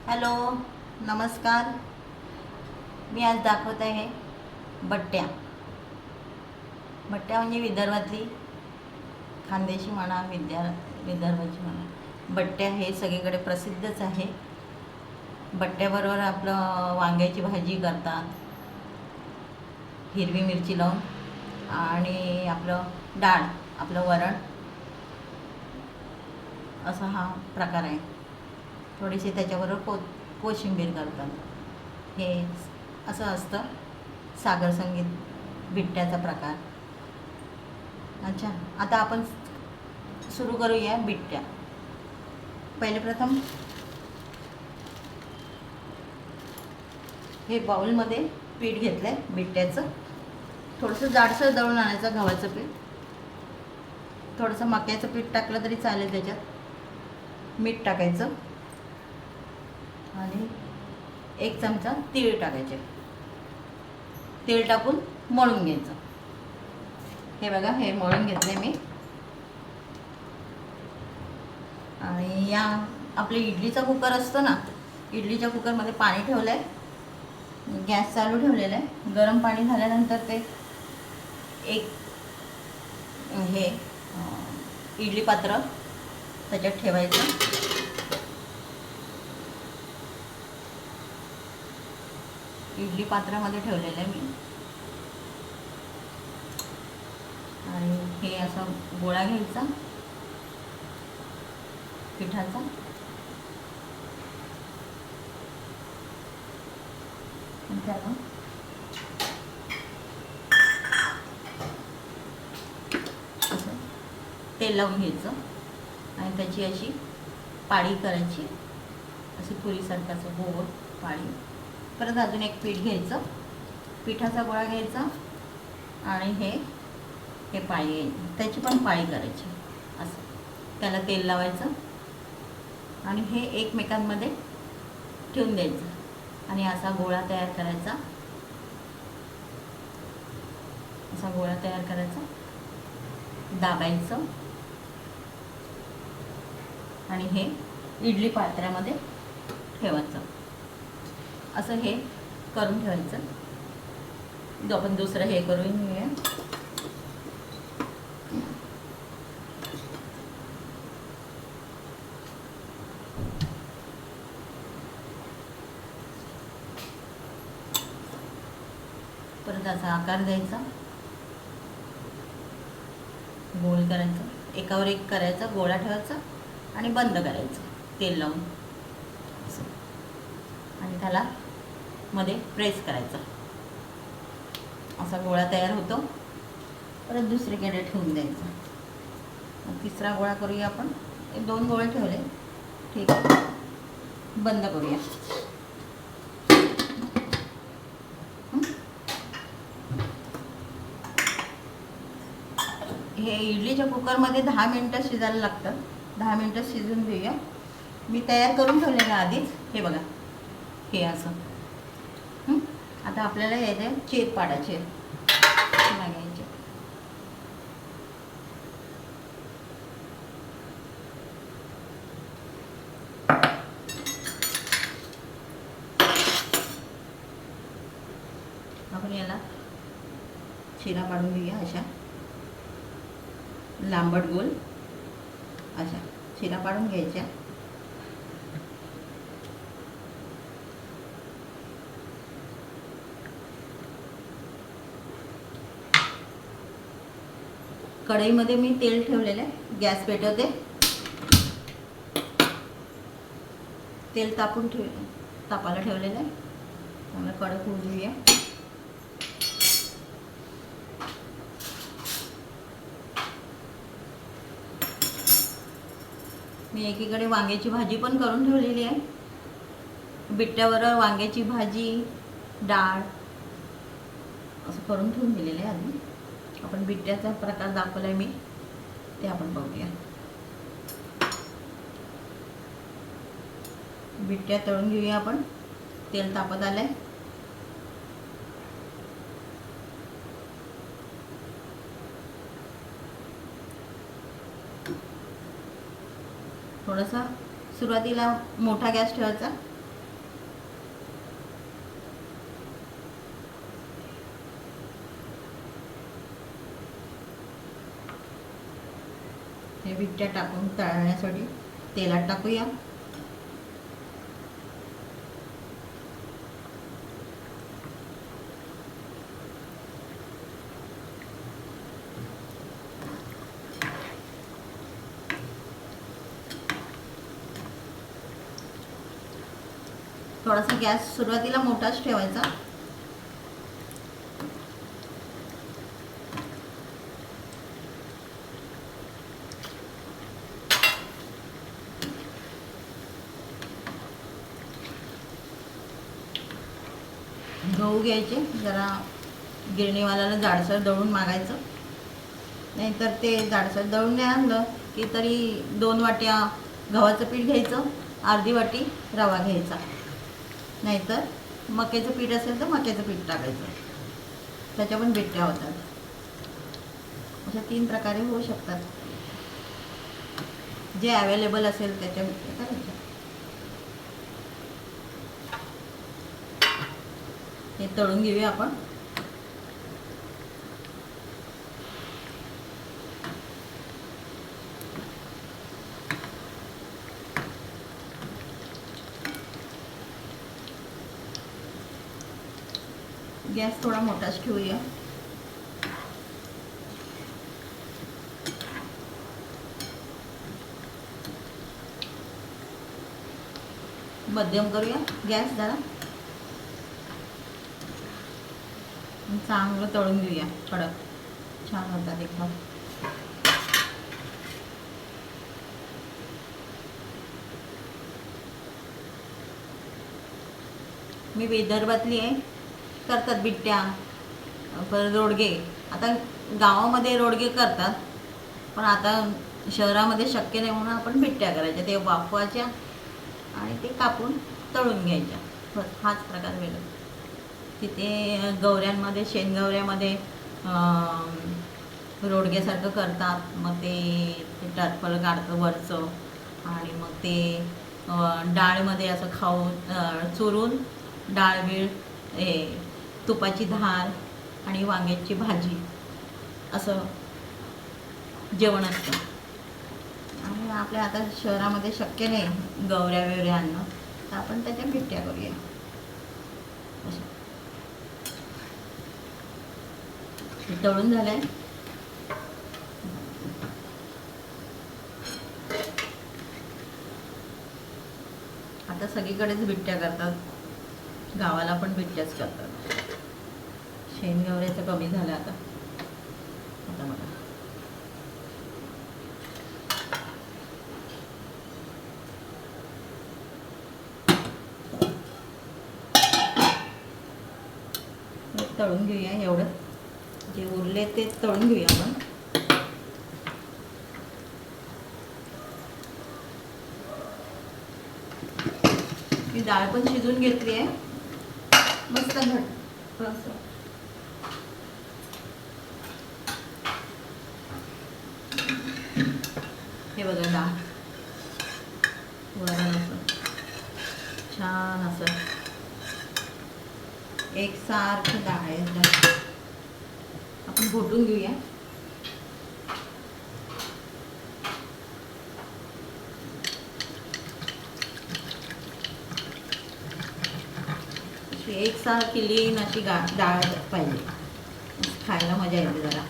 Hello, नमस्कार. मी आज दाखवत आहे बट्ट्या. बट्ट्या म्हणजे विदर्भातली खानदेशी म्हणा, विदर्भाची म्हणा, बट्ट्या हे सगळीकडे प्रसिद्धच आहे. बट्ट्याबरोबर आपलं वांग्याची भाजी करतात, हिरवी मिरची लावून, आणि आपलं डाळ, आपलं वरण, असा हा प्रकार आहे. थोडीशी त्याच्याबरोबर कोशिंबीर करतात. हे असं असतं सागर संगीत बिट्ट्याचा प्रकार. अच्छा, आता आपण सुरू करूया बिट्ट्या. पहिले प्रथम हे बाउलमध्ये पीठ घेतलं आहे बिट्ट्याचं. थोडंसं जाडसर दळून आणायचं गव्हाचं पीठ. थोडंसं मक्याचं पीठ टाकलं तरी चालेल. त्याच्यात मीठ टाकायचं आणि 1 चमचा तीळ टाकायचे. तेल टाकून मळून घ्यायचं. हे बघा, हे मळून घेतले मी. आणि या आपले इडलीचा कुकर असतो ना, इडलीच्या कुकरमध्ये पाणी ठेवलं आहे. गॅस चालू ठेवलेला आहे. गरम पाणी झाल्यानंतर ते एक हे इडली पात्र त्याच्यात ठेवायचं. इडली पात्रामध्ये ठेवलेलं आहे मी. आणि हे असं गोळा घ्यायचा पिठाचा. त्याला असं तेल लावून घ्यायचं आणि त्याची अशी पाळी करायची, अशी पुरीसारखं असं गोल पाळी. परत अजून एक पीठ घ्यायचं, पिठाचा गोळा घ्यायचा आणि हे पाळी घ्यायची, त्याची पण पाळी करायची. असं त्याला तेल लावायचं आणि हे एकमेकांमध्ये ठेवून द्यायचं आणि असा गोळा तयार करायचा. असा गोळा तयार करायचा, दाबायचं आणि हे इडली पात्रामध्ये ठेवायचं. असं हे करून ठेवायचं. आपण दुसरं हे करून घेऊया. परत असा आकार द्यायचा, गोल करायचा, एकावर एक करायचा, गोळा ठेवायचा आणि बंद करायचं तेल लावून असं. आणि त्याला मध्ये प्रेस करायचा. असा गोळा तयार होतो. परत दुसरीकडे ठेवून द्यायचा. तिसरा गोळा करूया आपण. 2 गोळे ठेवले, ठीक आहे. बंद करूया. हे इडलीच्या कुकरमध्ये 10 मिनटं शिजायला लागतं. 10 मिनटं शिजून घेऊया. मी तयार करून ठेवलेलं आधीच. हे बघा, हे असं. आता आपल्याला याचे चेप पाडायचे लागायचे. आपण याला शिरा पाडून घेऊया. अशा लांबट गोल अशा शिरा पाडून घ्यायच्या. कढईमध्ये मी तेल ठेवलेलं आहे. गॅस पेटवते. तेल तापायला ठेवलेलं आहे. चांगलं कडक होऊ देऊया. मी एकीकडे वांग्याची भाजी पण करून ठेवलेली आहे. बिट्ट्याबरोबर वांग्याची भाजी, डाळ असं करून ठेवून दिलेलं आहे आधी. आपण बिट्ट्याचा प्रकार दाखवला आहे मी, ते आपण बघूया. बिट्ट्या तळून घेऊया आपण. तेल तापत आलंय. थोडासा सुरुवातीला मोठा गॅस ठेवायचा हे बिट्ट्या टाकून तळण्यासाठी तेलात टाकूया. थोडासा गॅस सुरुवातीला मोठाच ठेवायचा. गहू घ्यायचे, जरा गिरणीवाल्याला जाडसर दळून मागायचं, नाहीतर ते जाडसर दळून नाही आणलं की तरी 2 वाट्या गव्हाचं पीठ घ्यायचं, अर्धी वाटी रवा घ्यायचा, नाहीतर मक्याचं पीठ असेल तर मक्याचं पीठ टाकायचं. त्याच्या पण बिट्ट्या होतात. अशा 3 प्रकारे होऊ शकतात. जे अवेलेबल असेल त्याच्या बिट्ट्या करायच्या. हे तळून घेऊया आपण. गॅस थोडा मोठाच ठेवूया. मध्यम करूया गॅस जरा. चांगलं तळून घेऊया. कडक छान होतात एकदम. मी विदर्भातली आहे. करतात बिट्ट्या, परत रोडगे. आता गावामध्ये रोडगे करतात, पण आता शहरामध्ये शक्य नाही म्हणून आपण बिट्ट्या करायच्या. ते वाफवायच्या आणि ते कापून तळून घ्यायच्या. बस हाच प्रकार वेगळा. तिथे गवऱ्यांमध्ये, शेणगवऱ्यामध्ये रोडग्यासारखं करतात. मग ते टरफल काढतं वरचं आणि मग ते डाळमध्ये असं खाऊन चुरून डाळबीळ, तुपाची धार आणि वांग्याची भाजी असं जेवण असतं. आणि आपल्या आता शहरामध्ये शक्य नाही गवऱ्या वेवऱ्या आणणं, तर आपण त्याच्या बिट्ट्या करूया. तळून झालंय. आता सगळीकडेच बिट्ट्या करतात. गावाला पण बिट्ट्याच करतात. शेणगवऱ्याचं कमी झालं आता. आता बघा तळून घेऊया. एवढं जे उरले ते तळून घेऊया आपण. मी डाळ पण शिजून घेतली आहे मस्त घट्ट. हे बघा डाळ वरण असं छान असं एकसारखं डाळ आहे. आपण घोटून घेऊया. एकसारखी लीन अशी डाळ पाहिजे, खायला मजा येते. जरा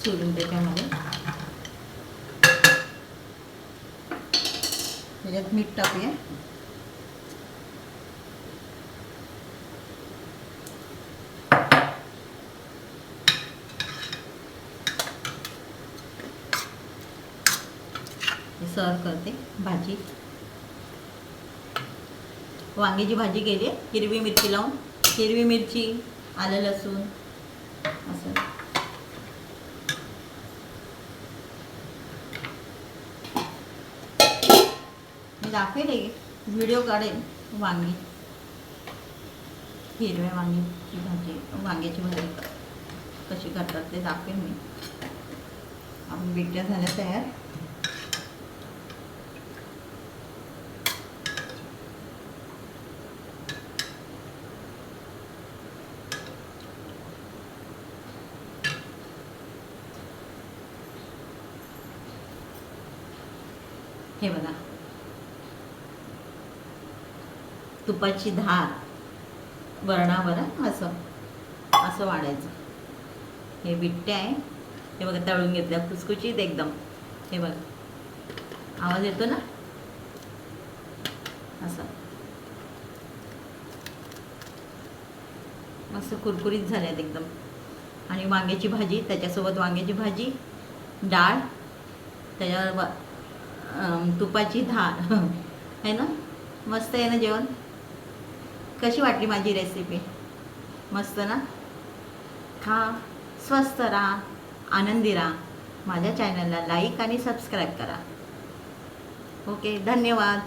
चुरून त्याच्यामध्ये त्याच्यात मीठ टाकूया. सर्व करते. भाजी वांग्याची भाजी केली आहे हिरवी मिरची लावून. हिरवी मिरची, आलं लसूण असं. मी दाखवेल, व्हिडिओ काढेल. वांगी, हिरव्या वांग्याची भाजी, वांग्याची भाजी कशी करतात ते दाखवेल मी. आपण बिट्ट्या झाल्या तयार. हे बघा, तुपाची धार वरणावर असं असं वाढायचं. हे बिट्टे आहे, हे बघा तळून घेतल्या खुसखुशीत एकदम. हे बघा आवाज येतो ना, असं मस्त कुरकुरीत झाल्यात एकदम. आणि वांग्याची भाजी, त्याच्यासोबत वांग्याची भाजी, डाळ, त्याच्यावर तुपाची धार आहे ना. मस्त आहे ना जेवण. कशी वाटली माझी रेसिपी? मस्त ना. खा, स्वस्त राहा, आनंदी राहा. माझ्या चॅनलला लाईक आणि सबस्क्राईब करा. ओके, धन्यवाद.